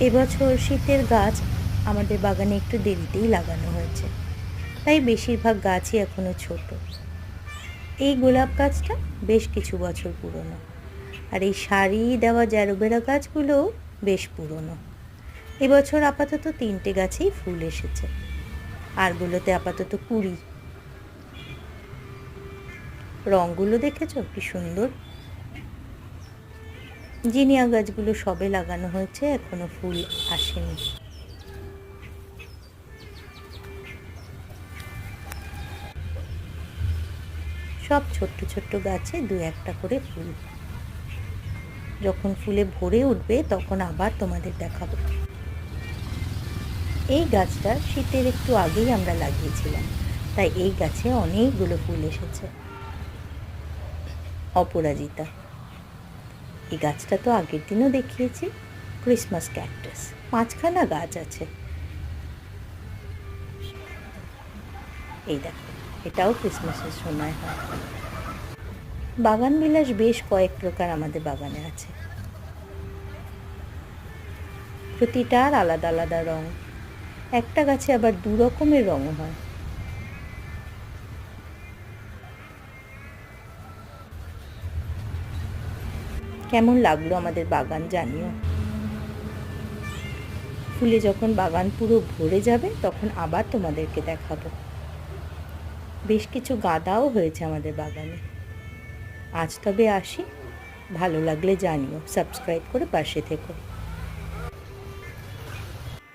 এবছর শীতের গাছ আমাদের বাগানে একটু দেরিতেই লাগানো হয়েছে, তাই বেশিরভাগ গাছই এখনো ছোট। এই গোলাপ গাছটা বেশ কিছু বছর পুরনো, আর এই সারি দেওয়া জ্যারোবেরা গাছগুলোও বেশ পুরনো। এবছর আপাতত 3টে গাছেই ফুল এসেছে, আরগুলোতে আপাতত কুড়ি। রঙগুলো দেখেছো কি সুন্দর। জিনিয়া গাছগুলো সবে লাগানো হয়েছে, এখনো ফুল আসেনি। সব ছোট্ট ছোট্ট গাছে 2-1টা করে ফুল। যখন ফুলে ভরে উঠবে তখন আবার তোমাদের দেখাবো। এই গাছটা শীতের একটু আগেই আমরা লাগিয়েছিলাম, তাই এই গাছে অনেকগুলো ফুল এসেছে। অপরাজিতা, এই গাছটা তো আগের দিনও দেখিয়েছি। ক্রিসমাস ক্যাকটাস, 5খানা গাছ আছে। এই দেখো, এটাও ক্রিসমাসের সময় হয়। বাগান বিলাস বেশ কয়েক প্রকার আমাদের বাগানে আছে, প্রতিটার আলাদা আলাদা রং। একটা গাছে আবার 2 রকমের রঙও হয়। কেমন লাগলো আমাদের বাগান জানিও। ফুলে যখন বাগান পুরো ভরে যাবে তখন আবার তোমাদেরকে দেখাবো। বেশ কিছু গাঁদাও হয়েছে আমাদের বাগানে। আজ তবে আসি, ভালো লাগলে জানিও, সাবস্ক্রাইব করে পাশে থেকো।